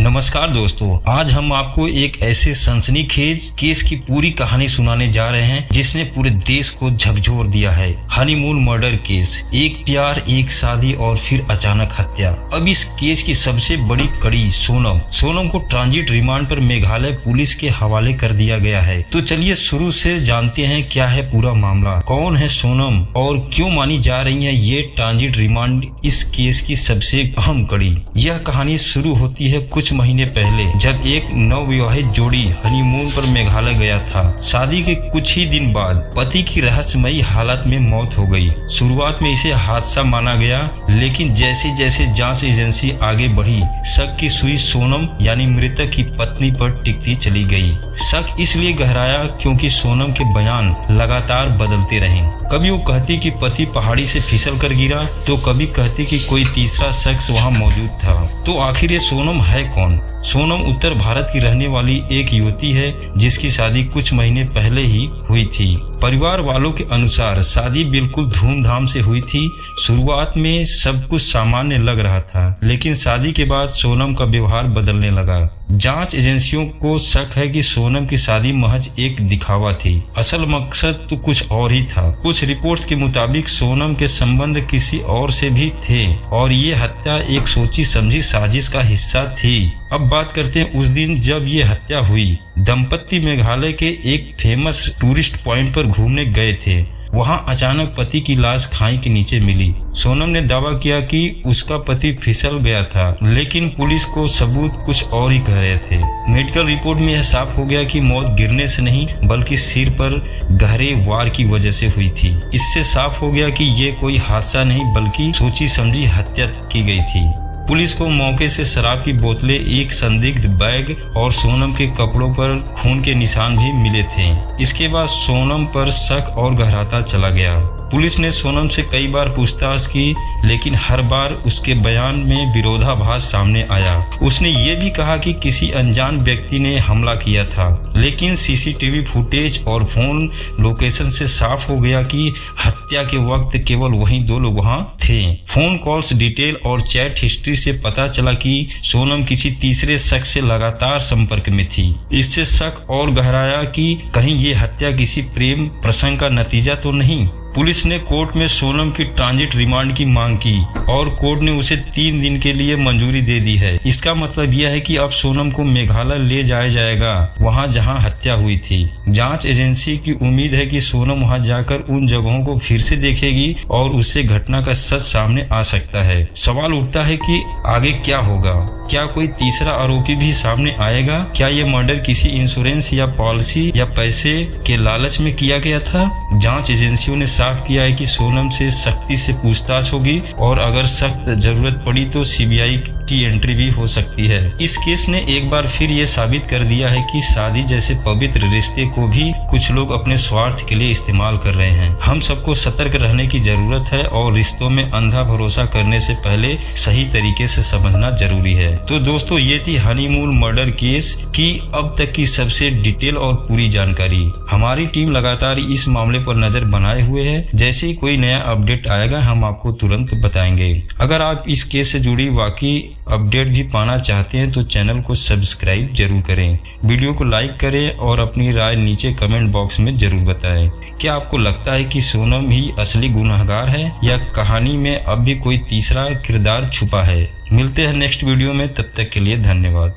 नमस्कार दोस्तों, आज हम आपको एक ऐसे सनसनीखेज केस की पूरी कहानी सुनाने जा रहे हैं जिसने पूरे देश को झकझोर दिया है। हनीमून मर्डर केस, एक प्यार, एक शादी और फिर अचानक हत्या। अब इस केस की सबसे बड़ी कड़ी सोनम को ट्रांजिट रिमांड पर मेघालय पुलिस के हवाले कर दिया गया है। तो चलिए शुरू से जानते हैं क्या है पूरा मामला, कौन है सोनम और क्यों मानी जा रही है ये ट्रांजिट रिमांड इस केस की सबसे अहम कड़ी। यह कहानी शुरू होती है कुछ महीने पहले जब एक नवविवाहित जोड़ी हनीमून पर मेघालय गया था। शादी के कुछ ही दिन बाद पति की रहस्यमयी हालत में मौत हो गई। शुरुआत में इसे हादसा माना गया, लेकिन जैसे जैसे जांच एजेंसी आगे बढ़ी शक की सुई सोनम यानी मृतक की पत्नी पर टिकती चली गई। शक इसलिए गहराया क्योंकि सोनम के बयान लगातार बदलते रहे। कभी वो कहती कि पति पहाड़ी से फिसल कर गिरा, तो कभी कहती कि कोई तीसरा शख्स वहां मौजूद था। तो आखिर ये सोनम है कौन? सोनम उत्तर भारत की रहने वाली एक युवती है जिसकी शादी कुछ महीने पहले ही हुई थी। परिवार वालों के अनुसार शादी बिल्कुल धूमधाम से हुई थी। शुरुआत में सब कुछ सामान्य लग रहा था, लेकिन शादी के बाद सोनम का व्यवहार बदलने लगा। जांच एजेंसियों को शक है कि सोनम की शादी महज एक दिखावा थी, असल मकसद तो कुछ और ही था। कुछ रिपोर्ट्स के मुताबिक सोनम के संबंध किसी और से भी थे और ये हत्या एक सोची समझी साजिश का हिस्सा थी। अब बात करते हैं उस दिन जब ये हत्या हुई। दंपत्ति मेघालय के एक फेमस टूरिस्ट पॉइंट पर घूमने गए थे। वहां अचानक पति की लाश खाई के नीचे मिली। सोनम ने दावा किया कि उसका पति फिसल गया था, लेकिन पुलिस को सबूत कुछ और ही कह रहे थे। मेडिकल रिपोर्ट में यह साफ हो गया कि मौत गिरने से नहीं बल्कि सिर पर गहरे वार की वजह से हुई थी। इससे साफ हो गया कि ये कोई हादसा नहीं बल्कि सोची समझी हत्या की गई थी। पुलिस को मौके से शराब की बोतलें, एक संदिग्ध बैग और सोनम के कपड़ों पर खून के निशान भी मिले थे। इसके बाद सोनम पर शक और गहराता चला गया। पुलिस ने सोनम से कई बार पूछताछ की, लेकिन हर बार उसके बयान में विरोधाभास सामने आया। उसने ये भी कहा कि किसी अनजान व्यक्ति ने हमला किया था, लेकिन सीसीटीवी फुटेज और फोन लोकेशन से साफ हो गया कि हत्या के वक्त केवल वही दो लोग वहां थे। फोन कॉल्स डिटेल और चैट हिस्ट्री से पता चला कि सोनम किसी तीसरे शख्स से लगातार संपर्क में थी। इससे शक और गहराया कि कहीं ये हत्या किसी प्रेम प्रसंग का नतीजा तो नहीं। पुलिस ने कोर्ट में सोनम की ट्रांजिट रिमांड की मांग की और कोर्ट ने उसे 3 दिन के लिए मंजूरी दे दी है। इसका मतलब यह है कि अब सोनम को मेघालय ले जाया जाएगा, वहां जहां हत्या हुई थी। जांच एजेंसी की उम्मीद है कि सोनम वहां जाकर उन जगहों को फिर से देखेगी और उससे घटना का सच सामने आ सकता है। सवाल उठता है कि आगे क्या होगा? क्या कोई तीसरा आरोपी भी सामने आएगा? क्या ये मर्डर किसी इंश्योरेंस या पॉलिसी या पैसे के लालच में किया गया था? जांच एजेंसियों ने साफ किया है कि सोनम से सख्ती से पूछताछ होगी और अगर सख्त जरूरत पड़ी तो सीबीआई की एंट्री भी हो सकती है। इस केस ने एक बार फिर ये साबित कर दिया है कि शादी जैसे पवित्र रिश्ते को भी कुछ लोग अपने स्वार्थ के लिए इस्तेमाल कर रहे हैं। हम सबको सतर्क रहने की जरूरत है और रिश्तों में अंधा भरोसा करने से पहले सही तरीके से समझना जरूरी है। तो दोस्तों, ये थी हनीमून मर्डर केस की अब तक की सबसे डिटेल और पूरी जानकारी। हमारी टीम लगातार इस मामले पर नजर बनाए हुए है। जैसे ही कोई नया अपडेट आएगा हम आपको तुरंत बताएंगे। अगर आप इस केस से जुड़ी बाकी अपडेट भी पाना चाहते हैं तो चैनल को सब्सक्राइब जरूर करें, वीडियो को लाइक करें और अपनी राय नीचे कमेंट बॉक्स में जरूर बताएं। क्या आपको लगता है कि सोनम ही असली गुनहगार है या कहानी में अब भी कोई तीसरा किरदार छुपा है? मिलते हैं नेक्स्ट वीडियो में, तब तक के लिए धन्यवाद।